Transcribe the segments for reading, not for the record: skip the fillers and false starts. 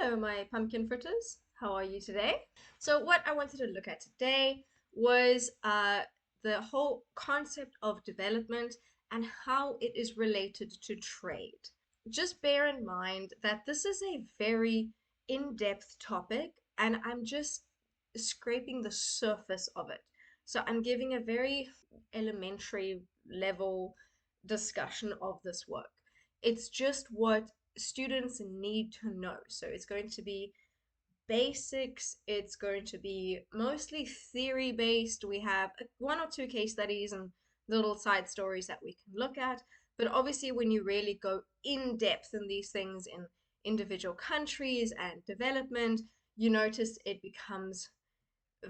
Hello, my pumpkin fritters. How are you today? So, what I wanted to look at today was the whole concept of development and how it is related to trade. Just bear in mind that this is a very in-depth topic, and I'm just scraping the surface of it. So, I'm giving a very elementary level discussion of this work. It's just what students need to know. So it's going to be basics, it's going to be mostly theory based. We have one or two case studies and little side stories that we can look at. But obviously, when you really go in depth in these things in individual countries and development, you notice it becomes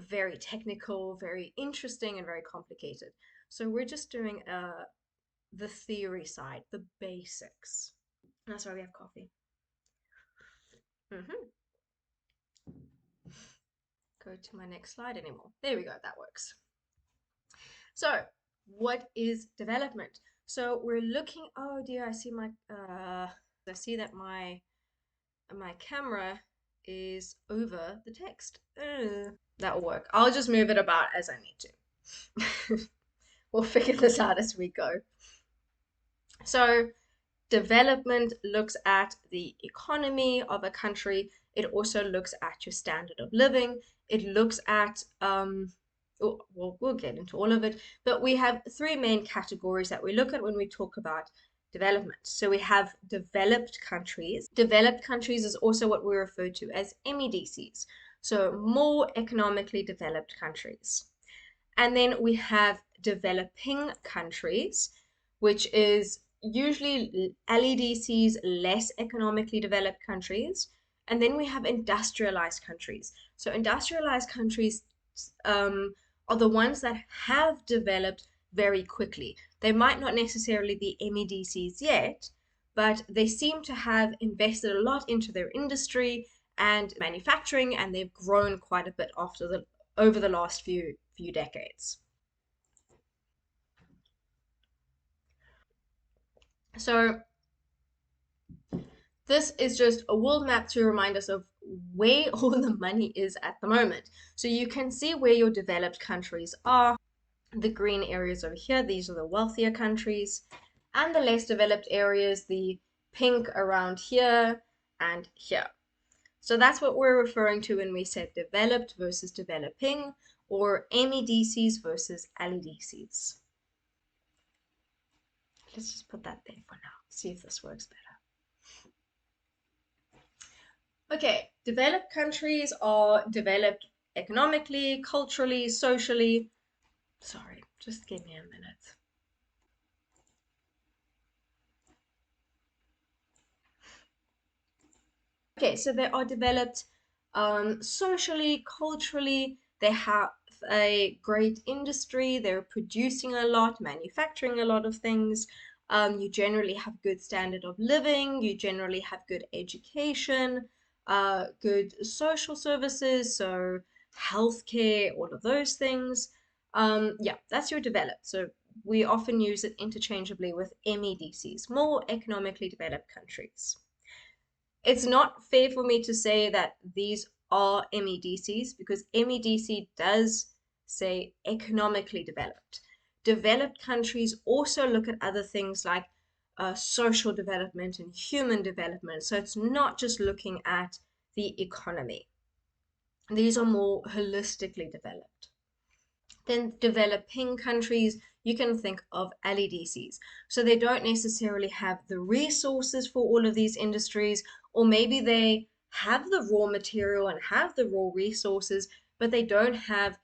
very technical, very interesting, and very complicated. So we're just doing the theory side, the basics. That's why we have coffee. Hmm Go to my next slide anymore. There we go, that works. So, what is development? So we're looking, oh dear, I see that my camera is over the text. That'll work. I'll just move it about as I need to. We'll figure this out as we go. So, development looks at the economy of a country. It also looks at your standard of living. It looks at, we'll get into all of it, but we have three main categories that we look at when we talk about development. So we have developed countries. Developed countries is also what we refer to as MEDCs, so more economically developed countries. And then we have developing countries, which is usually LEDCs, less economically developed countries. And then we have industrialized countries. So industrialized countries are the ones that have developed very quickly. They might not necessarily be MEDCs yet, but they seem to have invested a lot into their industry and manufacturing, and they've grown quite a bit over the last few decades. So this is just a world map to remind us of where all the money is at the moment. So you can see where your developed countries are. The green areas over here, these are the wealthier countries, and the less developed areas, the pink around here and here. So that's what we're referring to when we said developed versus developing, or MEDCs versus LEDCs. Let's just put that there for now, see if this works better. Okay, developed countries are developed economically, culturally, socially. Sorry, just give me a minute. Okay, so they are developed socially, culturally. They have a great industry. They're producing a lot, manufacturing a lot of things. You generally have good standard of living. You generally have good education, good social services, so healthcare, all of those things. Yeah, that's your developed. So we often use it interchangeably with MEDCs, more economically developed countries. It's not fair for me to say that these are MEDCs because MEDC does say economically developed. Developed countries also look at other things like social development and human development. So it's not just looking at the economy. These are more holistically developed. Then developing countries, you can think of LEDCs. So they don't necessarily have the resources for all of these industries, or maybe they have the raw material and have the raw resources, but they don't have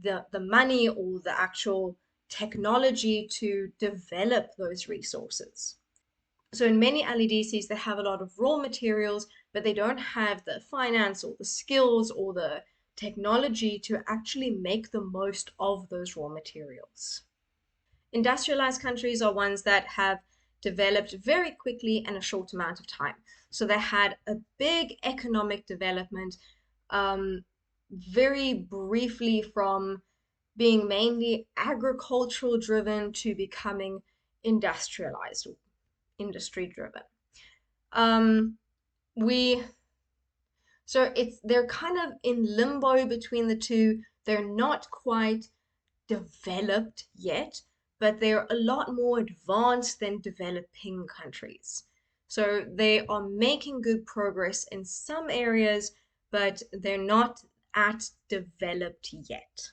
the money or the actual technology to develop those resources. So in many LEDCs, they have a lot of raw materials, but they don't have the finance or the skills or the technology to actually make the most of those raw materials. Industrialized countries are ones that have developed very quickly in a short amount of time. So they had a big economic development very briefly from being mainly agricultural driven to becoming industrialized, industry driven. We So they're kind of in limbo between the two. They're not quite developed yet, but they're a lot more advanced than developing countries. So they are making good progress in some areas, but they're not at developed yet.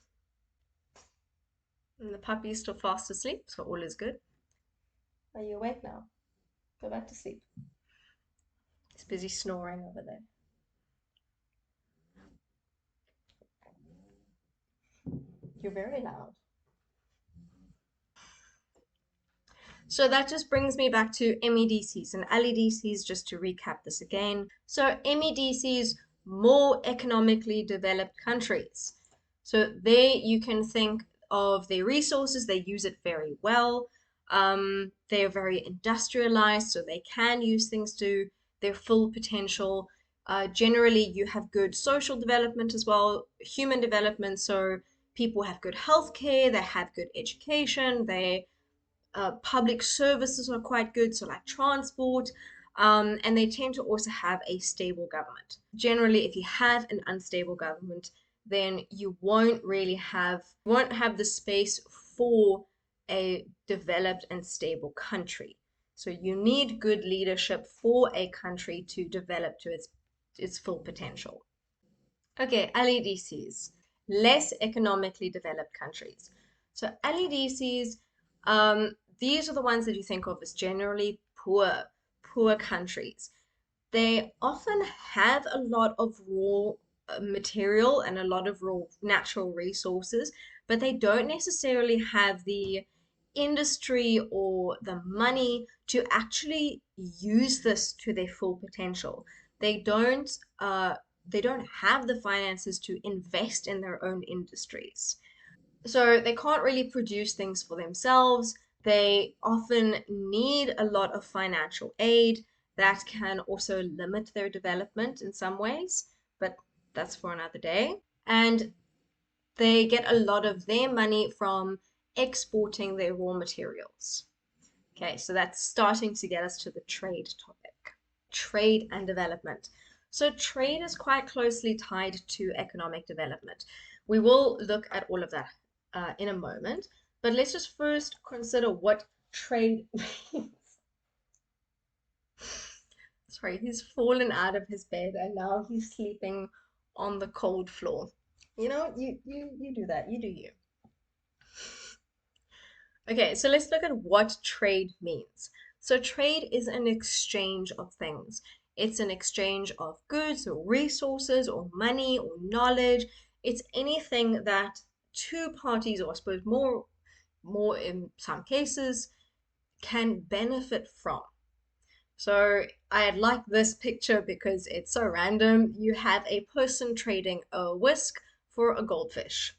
And the puppy is still fast asleep, so all is good. Are you awake now? Go back to sleep. He's busy snoring over there. You're very loud. So that just brings me back to MEDCs and LEDCs, just to recap this again. So MEDCs, more economically developed countries. So there you can think of their resources, they use it very well. They're very industrialized, so they can use things to their full potential. Generally, you have good social development as well, human development. So people have good healthcare, they have good education, they public services are quite good, so like transport, and they tend to also have a stable government. Generally, if you have an unstable government, then you won't have the space for a developed and stable country. So you need good leadership for a country to develop to its full potential. Okay, LEDCs, less economically developed countries. So LEDCs, these are the ones that you think of as generally poor countries. They often have a lot of raw material and a lot of raw natural resources, but they don't necessarily have the industry or the money to actually use this to their full potential. They don't they don't have the finances to invest in their own industries. So they can't really produce things for themselves. They often need a lot of financial aid that can also limit their development in some ways, but that's for another day. And they get a lot of their money from exporting their raw materials. Okay, so that's starting to get us to the trade topic. Trade and development. So, trade is quite closely tied to economic development. We will look at all of that in a moment, but let's just first consider what trade means. Sorry, he's fallen out of his bed and now he's sleeping on the cold floor. You know, you do that. You do you. Okay, so let's look at what trade means. So, trade is an exchange of things. It's an exchange of goods or resources or money or knowledge. It's anything that two parties, or I suppose more in some cases, can benefit from. So, I like this picture because it's so random. You have a person trading a whisk for a goldfish.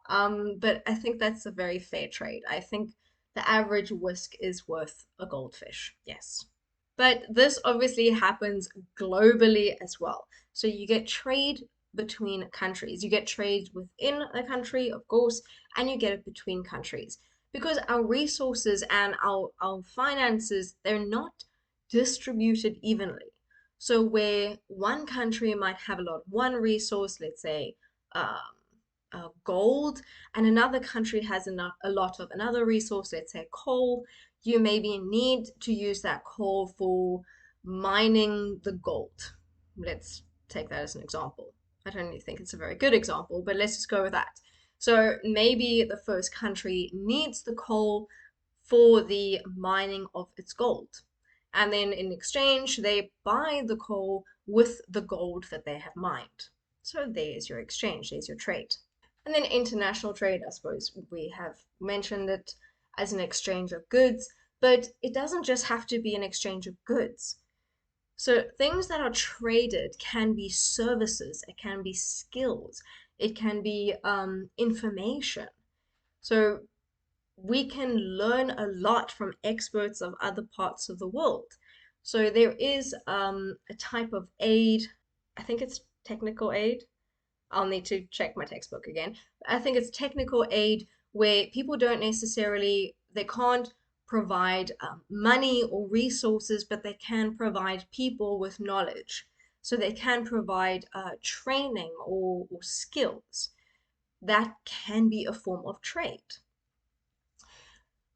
But I think that's a very fair trade. I think the average whisk is worth a goldfish. Yes. But this obviously happens globally as well. So you get trade between countries. You get trade within a country, of course, and you get it between countries. Because our resources and our finances, they're not distributed evenly. So where one country might have a lot of one resource, let's say gold, and another country has a lot of another resource, let's say coal, you maybe need to use that coal for mining the gold. Let's take that as an example. I don't really think it's a very good example, but let's just go with that. So maybe the first country needs the coal for the mining of its gold. And then in exchange, they buy the coal with the gold that they have mined. So there's your exchange, there's your trade. And then international trade, I suppose we have mentioned it as an exchange of goods, but it doesn't just have to be an exchange of goods. So things that are traded can be services, it can be skills, it can be information. So we can learn a lot from experts of other parts of the world. So there is a type of aid, I think it's technical aid. I'll need to check my textbook again. I think it's technical aid where people don't necessarily, they can't provide money or resources, but they can provide people with knowledge. So they can provide training or skills. That can be a form of trade.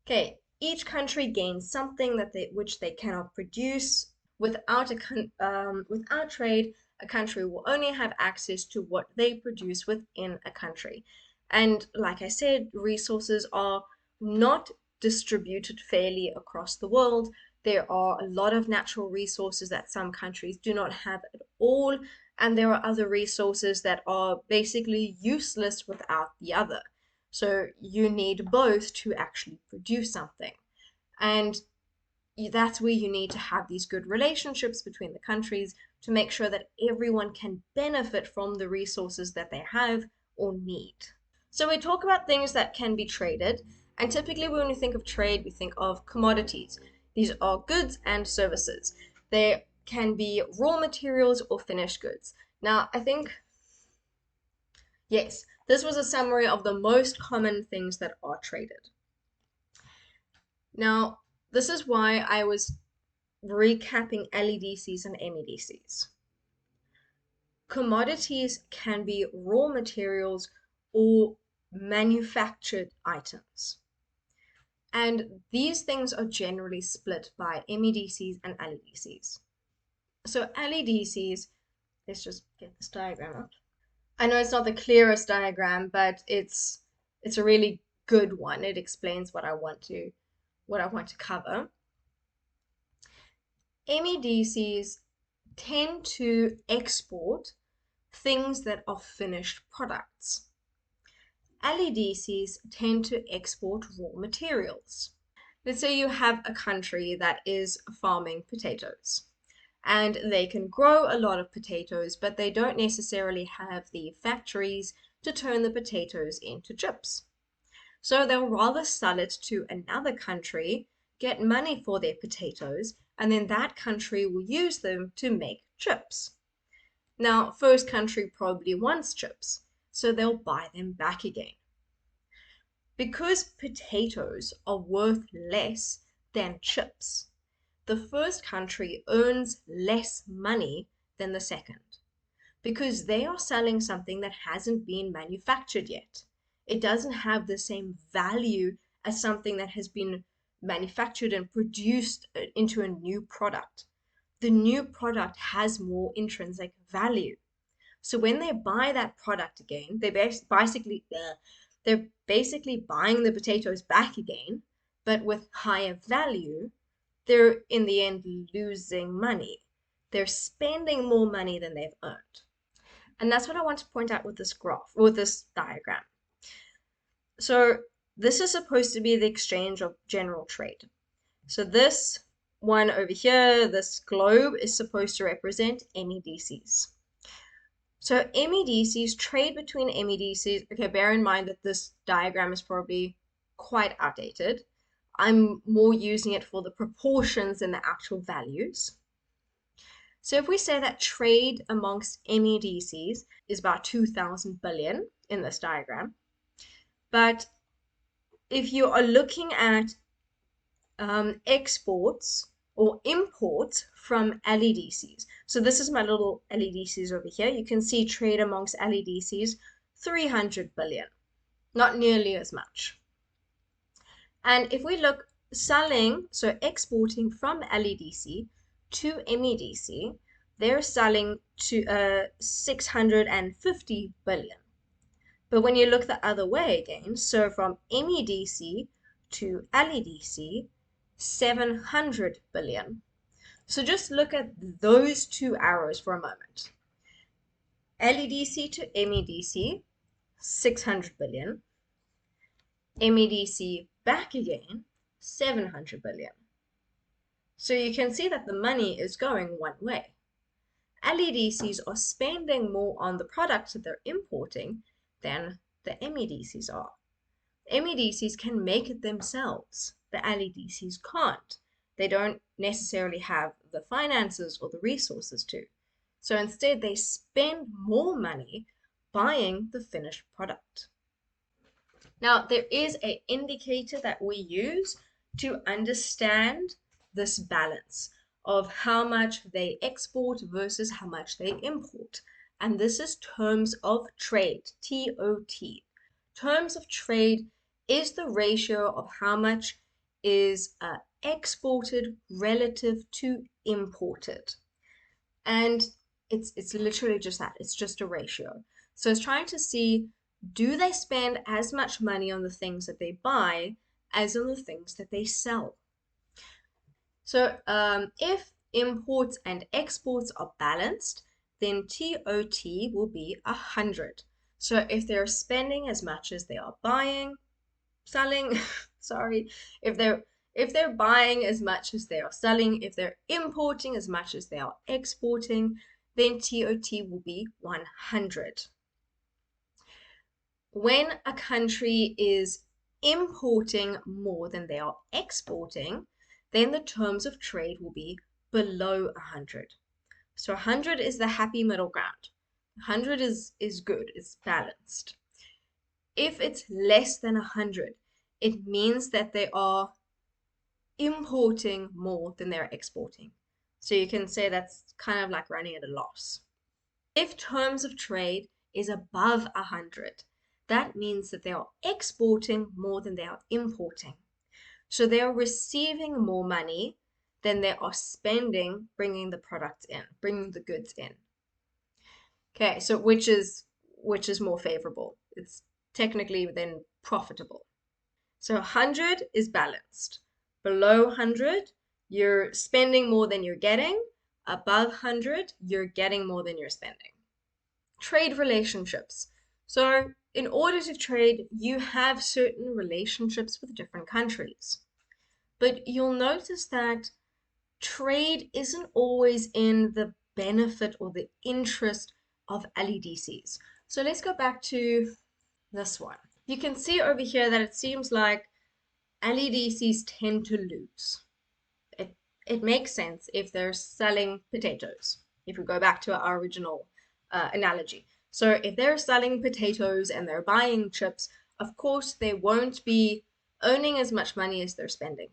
Okay, each country gains something which they cannot produce. Without trade, a country will only have access to what they produce within a country. And like I said, resources are not distributed fairly across the world. There are a lot of natural resources that some countries do not have at all, and there are other resources that are basically useless without the other. So you need both to actually produce something. And that's where you need to have these good relationships between the countries to make sure that everyone can benefit from the resources that they have or need. So we talk about things that can be traded, and typically when we think of trade, we think of commodities. These are goods and services. They can be raw materials or finished goods. Now, I think, yes, this was a summary of the most common things that are traded. Now, this is why I was recapping LEDCs and MEDCs. Commodities can be raw materials or manufactured items. And these things are generally split by MEDCs and LEDCs. So LEDCs, let's just get this diagram up. I know it's not the clearest diagram, but it's a really good one. It explains what I want to cover. MEDCs tend to export things that are finished products. LEDCs tend to export raw materials. Let's say you have a country that is farming potatoes, and they can grow a lot of potatoes, but they don't necessarily have the factories to turn the potatoes into chips. So they'll rather sell it to another country, get money for their potatoes, and then that country will use them to make chips. Now, first country probably wants chips, so they'll buy them back again. Because potatoes are worth less than chips, the first country earns less money than the second because they are selling something that hasn't been manufactured yet. It doesn't have the same value as something that has been manufactured and produced into a new product. The new product has more intrinsic value. So when they buy that product again, they're basically buying the potatoes back again, but with higher value. They're in the end losing money. They're spending more money than they've earned. And that's what I want to point out with this graph, or this diagram. So this is supposed to be the exchange of general trade. So this one over here, this globe, is supposed to represent MEDCs. So MEDCs, trade between MEDCs, okay, bear in mind that this diagram is probably quite outdated. I'm more using it for the proportions and the actual values. So if we say that trade amongst MEDCs is about 2,000 billion in this diagram, but if you are looking at exports or imports from LEDCs, so this is my little LEDCs over here. You can see trade amongst LEDCs, 300 billion, not nearly as much. And if we look selling, so exporting from LEDC to MEDC, they're selling to 650 billion. But when you look the other way again, so from MEDC to LEDC, 700 billion. So just look at those two arrows for a moment. LEDC to MEDC, 600 billion. MEDC back again, 700 billion. So you can see that the money is going one way. LEDCs are spending more on the products that they're importing than the MEDCs are. MEDCs can make it themselves. The LEDCs can't. They don't necessarily have the finances or the resources to. So instead, they spend more money buying the finished product. Now, there is an indicator that we use to understand this balance of how much they export versus how much they import. And this is terms of trade, TOT. Terms of trade is the ratio of how much is exported relative to imported. And it's literally just that. It's just a ratio. So it's trying to see, do they spend as much money on the things that they buy as on the things that they sell? So if imports and exports are balanced, then TOT will be 100. So if they're spending as much as they are buying, selling, sorry, if they're buying as much as they are selling, if they're importing as much as they are exporting, then TOT will be 100. When a country is importing more than they are exporting, then the terms of trade will be below 100. So 100 is the happy middle ground. 100 is good, it's balanced. If it's less than 100, it means that they are importing more than they're exporting. So you can say that's kind of like running at a loss. If terms of trade is above 100, that means that they are exporting more than they are importing. So they are receiving more money than they are spending bringing the products in, bringing the goods in. Okay, so which is more favorable? It's technically then profitable. So 100 is balanced. Below 100, you're spending more than you're getting. Above 100, you're getting more than you're spending. Trade relationships. So in order to trade, you have certain relationships with different countries. But you'll notice that trade isn't always in the benefit or the interest of LEDCs. So let's go back to this one. You can see over here that it seems like LEDCs tend to lose. It makes sense if they're selling potatoes, if we go back to our original analogy. So if they're selling potatoes and they're buying chips, of course they won't be earning as much money as they're spending.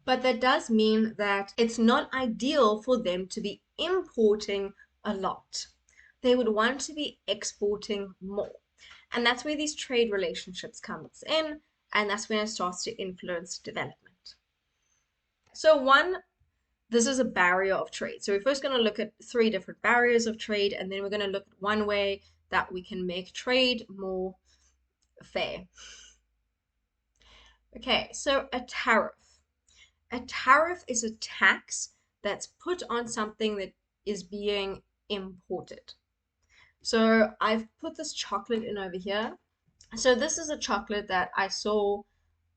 But that does mean that it's not ideal for them to be importing a lot. They would want to be exporting more. And that's where these trade relationships comes in, and that's when it starts to influence development. So this is a barrier of trade. So we're first going to look at 3 different barriers of trade, and then we're going to look at one way that we can make trade more fair. Okay, so a tariff. A tariff is a tax that's put on something that is being imported. So I've put this chocolate in over here. So this is a chocolate that I saw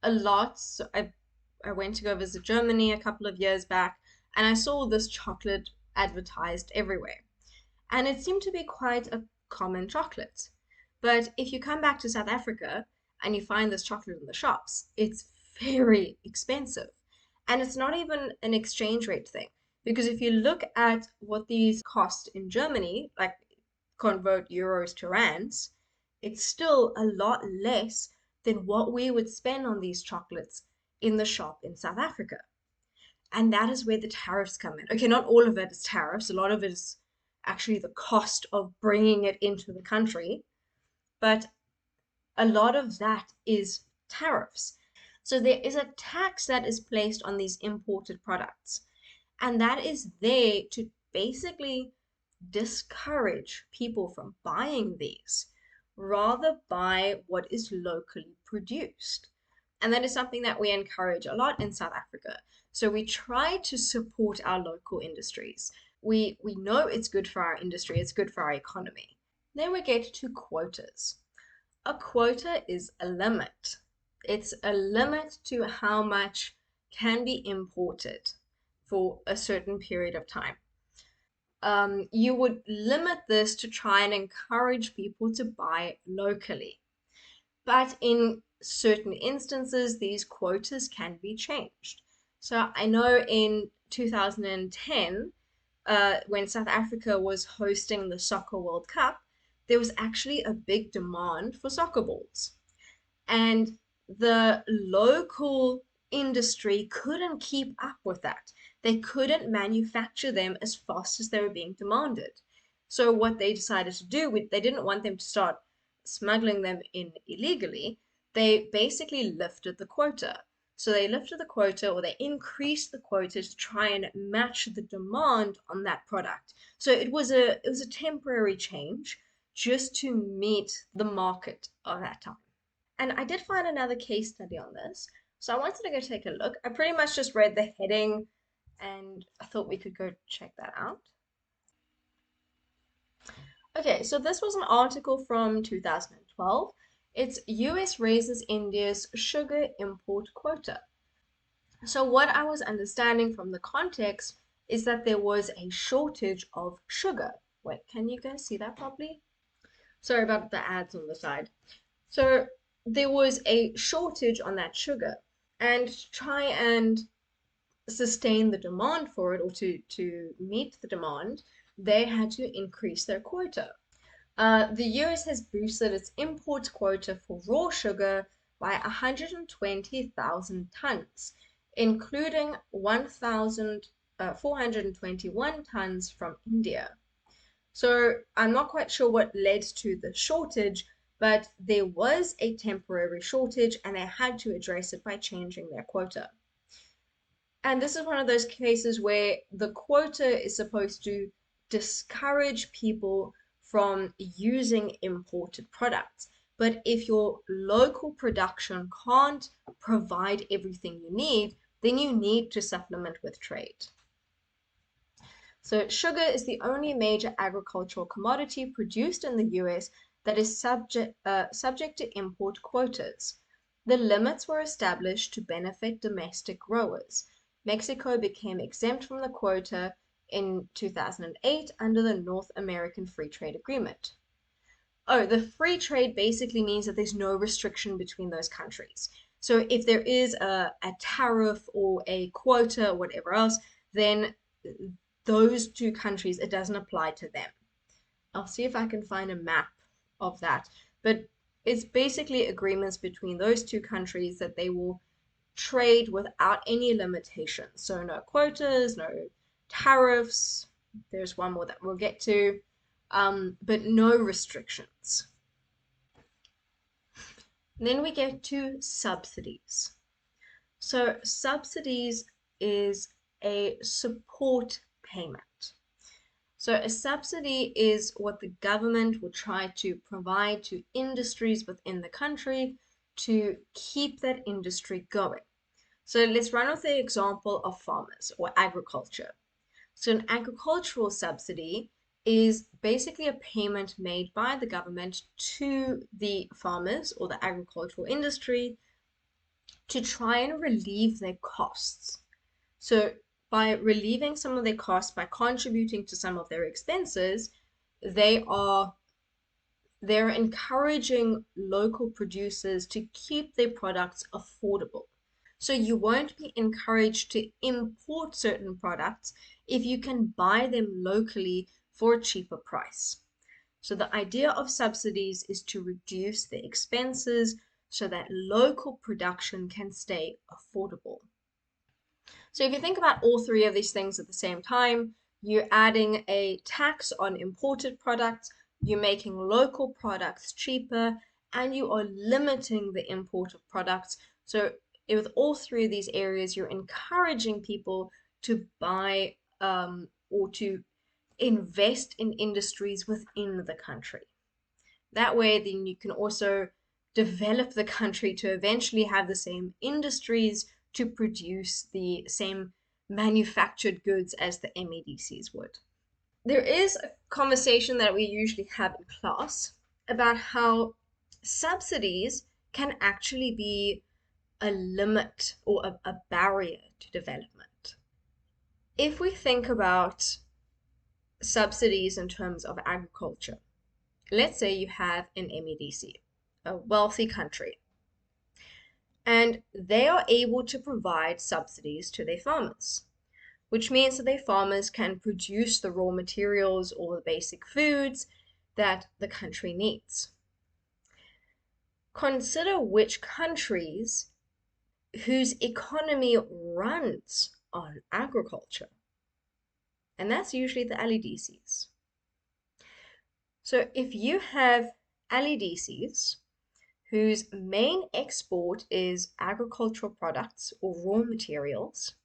a lot. So I went to go visit Germany a couple of years back, and I saw this chocolate advertised everywhere. And it seemed to be quite a common chocolate. But if you come back to South Africa and you find this chocolate in the shops, it's very expensive. And it's not even an exchange rate thing. Because if you look at what these cost in Germany, like convert euros to rands, it's still a lot less than what we would spend on these chocolates in the shop in South Africa. And that is where the tariffs come in. Okay, not all of it is tariffs. A lot of it is actually the cost of bringing it into the country. But a lot of that is tariffs. So there is a tax that is placed on these imported products. And that is there to basically discourage people from buying these, rather buy what is locally produced. And that is something that we encourage a lot in South Africa. So we try to support our local industries. We know it's good for our industry, it's good for our economy. Then we get to quotas. A quota is a limit. It's a limit to how much can be imported for a certain period of time. You would limit this to try and encourage people to buy locally. But in certain instances, these quotas can be changed. So I know in 2010, when South Africa was hosting the Soccer World Cup, there was actually a big demand for soccer balls. And the local industry couldn't keep up with that. They couldn't manufacture them as fast as they were being demanded. So what they decided to do, they didn't want them to start smuggling them in illegally. They basically lifted the quota. So they lifted the quota, or they increased the quota to try and match the demand on that product. So it was a temporary change just to meet the market of that time. And I did find another case study on this. So I wanted to go take a look. I pretty much just read the heading and I thought we could go check that out. Okay, so this was an article from 2012. It's US raises India's sugar import quota. So, what I was understanding from the context is that there was a shortage of sugar. Wait, can you guys see that properly? Sorry about the ads on the side. So, there was a shortage on that sugar. And to try and sustain the demand for it, or to meet the demand, they had to increase their quota. The US has boosted its import quota for raw sugar by 120,000 tons, including 1,421 tons from India. So I'm not quite sure what led to the shortage, but there was a temporary shortage and they had to address it by changing their quota. And this is one of those cases where the quota is supposed to discourage people from using imported products. But if your local production can't provide everything you need, then you need to supplement with trade. So, sugar is the only major agricultural commodity produced in the US that is subject to import quotas. The limits were established to benefit domestic growers. Mexico became exempt from the quota in 2008 under the North American Free Trade Agreement. Oh, the free trade basically means that there's no restriction between those countries. So if there is a tariff or a quota or whatever else, then those two countries, it doesn't apply to them. I'll see if I can find a map of that. But it's basically agreements between those two countries that they will trade without any limitations. So no quotas, no tariffs. There's one more that we'll get to, but no restrictions. Then we get to subsidies. So subsidies is a support payment. So a subsidy is what the government will try to provide to industries within the country to keep that industry going. So let's run with the example of farmers or agriculture. So an agricultural subsidy is basically a payment made by the government to the farmers or the agricultural industry to try and relieve their costs. So by relieving some of their costs, by contributing to some of their expenses, they are they're encouraging local producers to keep their products affordable. So you won't be encouraged to import certain products if you can buy them locally for a cheaper price. So the idea of subsidies is to reduce the expenses so that local production can stay affordable. So if you think about all three of these things at the same time, you're adding a tax on imported products, you're making local products cheaper, and you are limiting the import of products. So with all three of these areas, you're encouraging people to buy or to invest in industries within the country. That way, then you can also develop the country to eventually have the same industries to produce the same manufactured goods as the MEDCs would. There is a conversation that we usually have in class about how subsidies can actually be a limit or a barrier to development. If we think about subsidies in terms of agriculture, let's say you have an MEDC, a wealthy country, and they are able to provide subsidies to their farmers, which means that their farmers can produce the raw materials or the basic foods that the country needs. Consider which countries whose economy runs on agriculture, and that's usually the LEDCs. So if you have LEDCs whose main export is agricultural products or raw materials,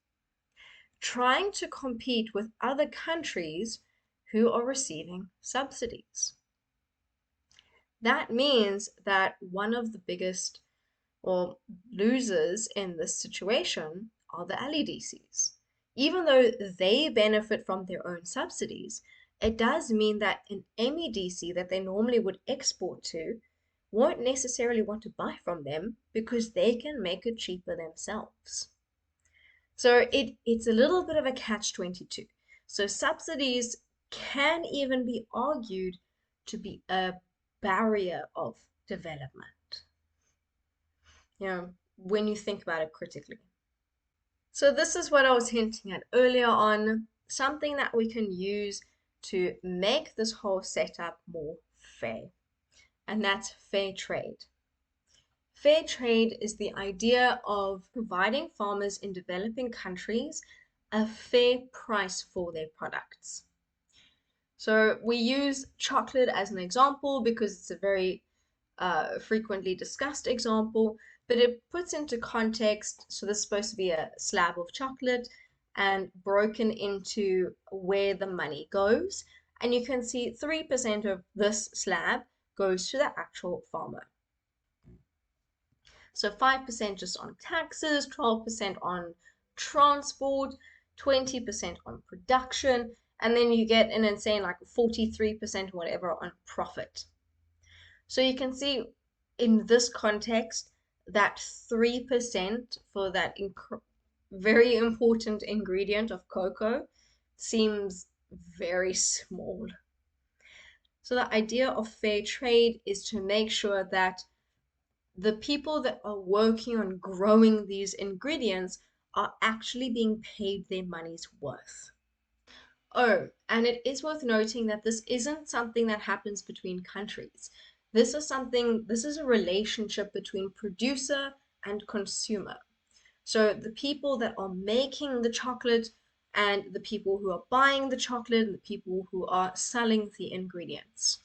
trying to compete with other countries who are receiving subsidies. That means that one of the biggest or losers in this situation are the LEDCs. Even though they benefit from their own subsidies, it does mean that an MEDC that they normally would export to won't necessarily want to buy from them because they can make it cheaper themselves. So it's a little bit of a catch-22. So subsidies can even be argued to be a barrier of development, when you think about it critically. So this is what I was hinting at earlier on, something that we can use to make this whole setup more fair, and that's fair trade. Fair trade is the idea of providing farmers in developing countries a fair price for their products. So we use chocolate as an example because it's a very frequently discussed example, but it puts into context. So this is supposed to be a slab of chocolate and broken into where the money goes. And you can see 3% of this slab goes to the actual farmer. So 5% just on taxes, 12% on transport, 20% on production, and then you get an insane like 43% whatever on profit. So you can see in this context that 3% for that very important ingredient of cocoa seems very small. So the idea of fair trade is to make sure that the people that are working on growing these ingredients are actually being paid their money's worth. Oh, and it is worth noting that this isn't something that happens between countries. This is a relationship between producer and consumer. So the people that are making the chocolate and the people who are buying the chocolate and the people who are selling the ingredients.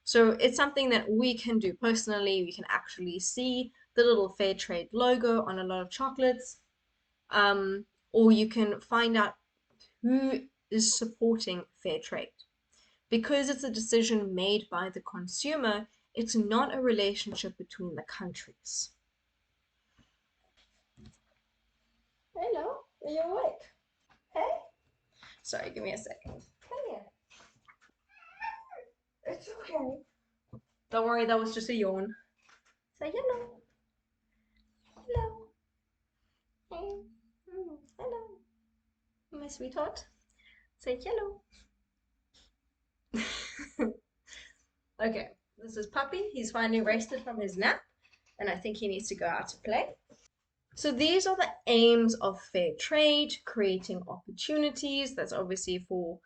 So it's something that we can do personally. We can actually see the little fair trade logo on a lot of chocolates. Or you can find out who is supporting fair trade. Because it's a decision made by the consumer, it's not a relationship between the countries. Hello, are you awake? Hey? Sorry, give me a second. Come here. It's okay. Don't worry, that was just a yawn. Say hello. Hello. Hey. Hello. My sweetheart. Say hello. Okay, this is Puppy. He's finally rested from his nap, and I think he needs to go out to play. So these are the aims of fair trade, creating opportunities. That's obviously for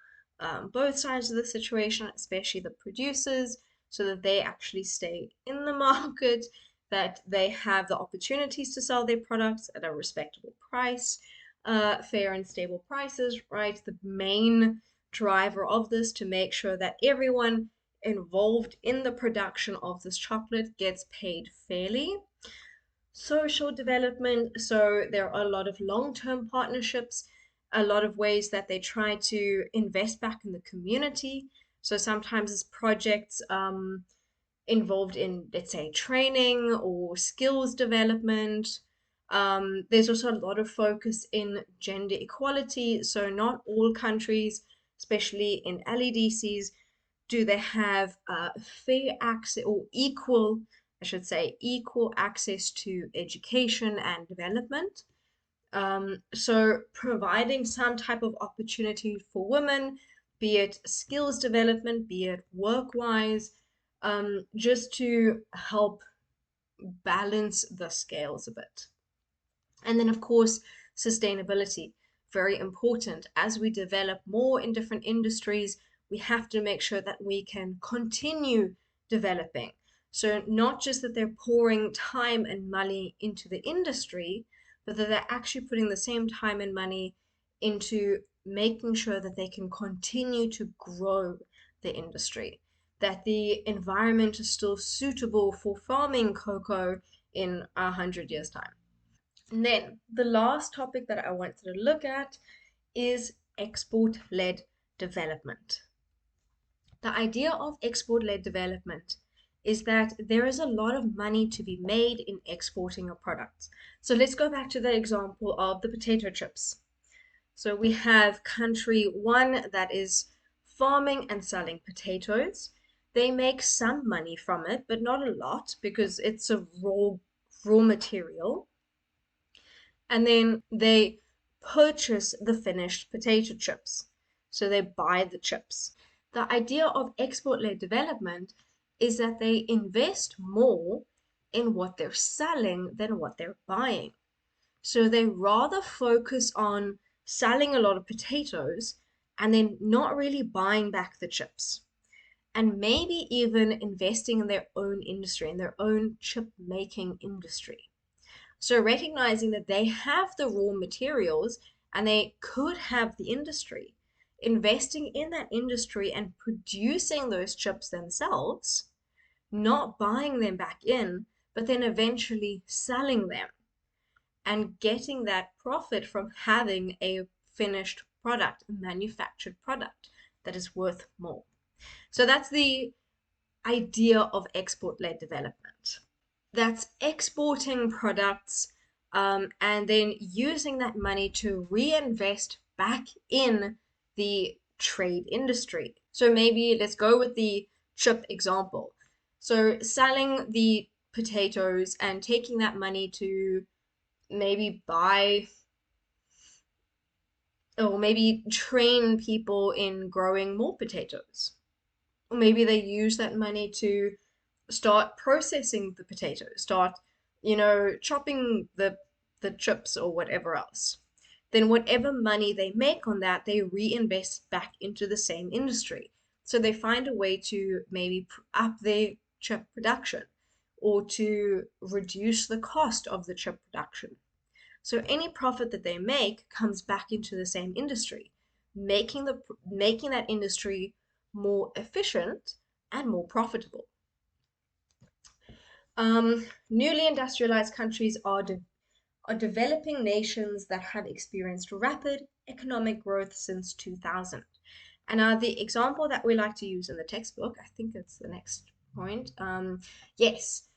both sides of the situation, especially the producers, so that they actually stay in the market, that they have the opportunities to sell their products at a respectable price, fair and stable prices, right? The main driver of this to make sure that everyone involved in the production of this chocolate gets paid fairly. Social development, so there are a lot of long-term partnerships, a lot of ways that they try to invest back in the community. So sometimes it's projects involved in, let's say, training or skills development. There's also a lot of focus in gender equality. So not all countries, especially in LEDCs, do they have fair access or equal, I should say, equal access to education and development. So providing some type of opportunity for women, be it skills development, be it work-wise, just to help balance the scales a bit. And then, of course, sustainability, very important. As we develop more in different industries, we have to make sure that we can continue developing. So not just that they're pouring time and money into the industry, but that they're actually putting the same time and money into making sure that they can continue to grow the industry, that the environment is still suitable for farming cocoa in 100 years' time. And then the last topic that I wanted to look at is export-led development. The idea of export-led development is that there is a lot of money to be made in exporting a product. So let's go back to the example of the potato chips. So we have country one that is farming and selling potatoes. They make some money from it, but not a lot because it's a raw material. And then they purchase the finished potato chips. So they buy the chips. The idea of export-led development is that they invest more in what they're selling than what they're buying. So they rather focus on selling a lot of potatoes and then not really buying back the chips. And maybe even investing in their own industry, in their own chip making industry. So recognizing that they have the raw materials and they could have the industry, investing in that industry and producing those chips themselves, not buying them back in, but then eventually selling them and getting that profit from having a finished product, a manufactured product that is worth more. So that's the idea of export-led development. That's exporting products and then using that money to reinvest back in the trade industry. So maybe let's go with the chip example. So selling the potatoes and taking that money to maybe buy or maybe train people in growing more potatoes. Or maybe they use that money to start processing the potatoes, start, chopping the chips or whatever else. Then whatever money they make on that, they reinvest back into the same industry. So they find a way to maybe up their chip production or to reduce the cost of the chip production. So any profit that they make comes back into the same industry, making that industry more efficient and more profitable. Newly industrialized countries are developing nations that have experienced rapid economic growth since 2000. And the example that we like to use in the textbook, I think it's the next point, yes,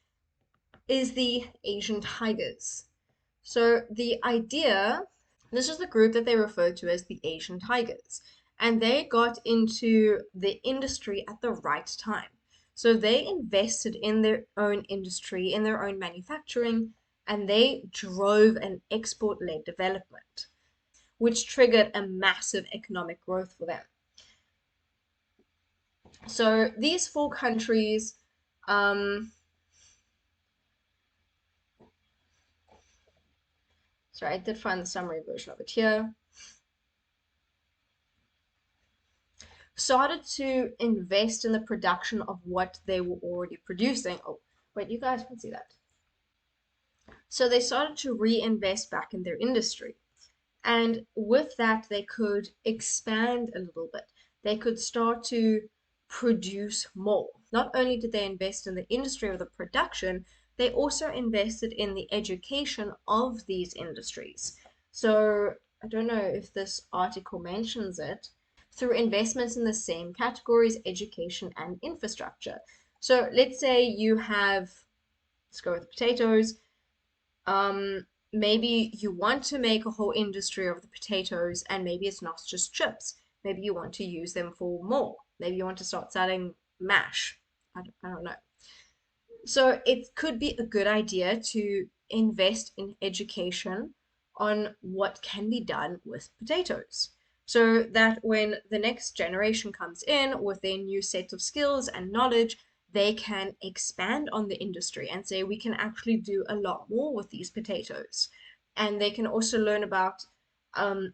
is the Asian tigers. So the idea, this is the group that they refer to as the Asian tigers, and they got into the industry at the right time. So they invested in their own industry, in their own manufacturing, and they drove an export-led development, which triggered a massive economic growth for them. So these four countries, sorry, I did find the summary version of it here, started to invest in the production of what they were already producing. Oh, wait, you guys can see that. So they started to reinvest back in their industry. And with that, they could expand a little bit. They could start to produce more. Not only did they invest in the industry of the production, they also invested in the education of these industries. So I don't know if this article mentions it, through investments in the same categories, education and infrastructure. So let's say you have, let's go with potatoes. Maybe you want to make a whole industry of the potatoes, and maybe it's not just chips. Maybe you want to use them for more. Maybe you want to start selling mash. I don't know. So it could be a good idea to invest in education on what can be done with potatoes. So that when the next generation comes in with their new set of skills and knowledge, they can expand on the industry and say, we can actually do a lot more with these potatoes. And they can also learn about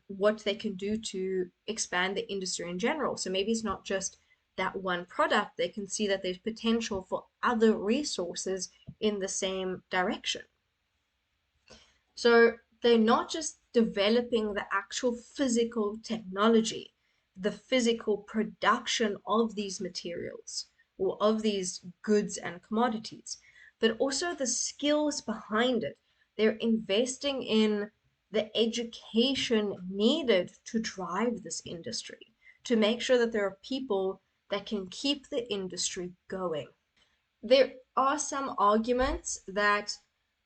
what they can do to expand the industry in general. So maybe it's not just that one product, they can see that there's potential for other resources in the same direction. So they're not just developing the actual physical technology, the physical production of these materials or of these goods and commodities, but also the skills behind it. They're investing in the education needed to drive this industry, to make sure that there are people that can keep the industry going. There are some arguments that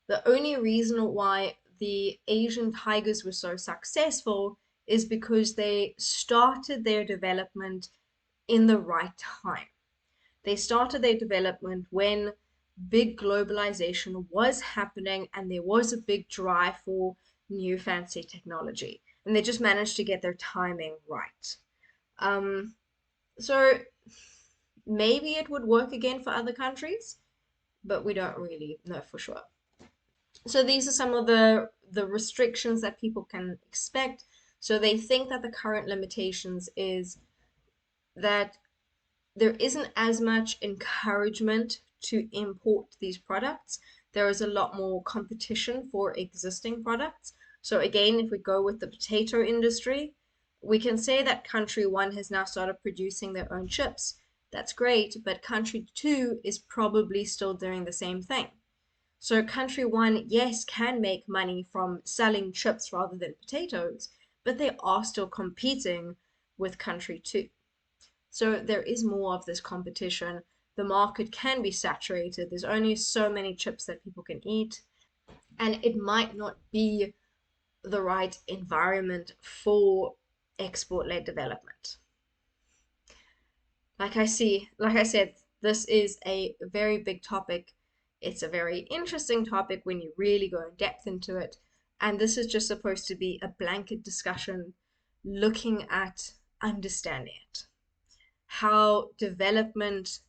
the only reason why the Asian tigers were so successful is because they started their development in the right time. They started their development when big globalization was happening and there was a big drive for new fancy technology. And they just managed to get their timing right. Um, so maybe it would work again for other countries, but we don't really know for sure. So these are some of the restrictions that people can expect. So they think that the current limitations is that there isn't as much encouragement to import these products. There is a lot more competition for existing products. So again, if we go with the potato industry, we can say that country one has now started producing their own chips. That's great, but country two is probably still doing the same thing. So country one, yes, can make money from selling chips rather than potatoes, but they are still competing with country two. So there is more of this competition. The market can be saturated. There's only so many chips that people can eat, and it might not be the right environment for export-led development. Like I said, this is a very big topic. It's a very interesting topic when you really go in depth into it. And this is just supposed to be a blanket discussion looking at understanding it. How development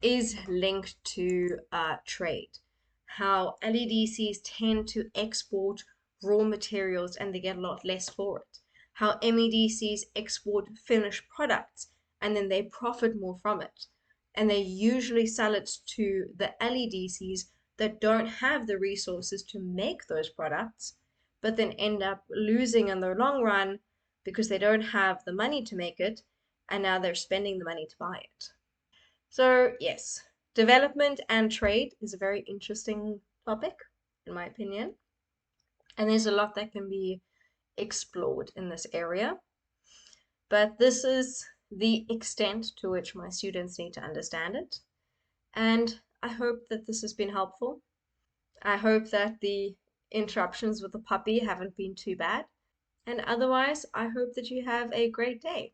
is linked to trade. How LEDCs tend to export raw materials and they get a lot less for it. How MEDCs export finished products and then they profit more from it. And they usually sell it to the LEDCs that don't have the resources to make those products, but then end up losing in the long run because they don't have the money to make it, and now they're spending the money to buy it. So, yes, development and trade is a very interesting topic, in my opinion. And there's a lot that can be explored in this area. But this is the extent to which my students need to understand it. And I hope that this has been helpful. I hope that the interruptions with the puppy haven't been too bad. And otherwise, I hope that you have a great day.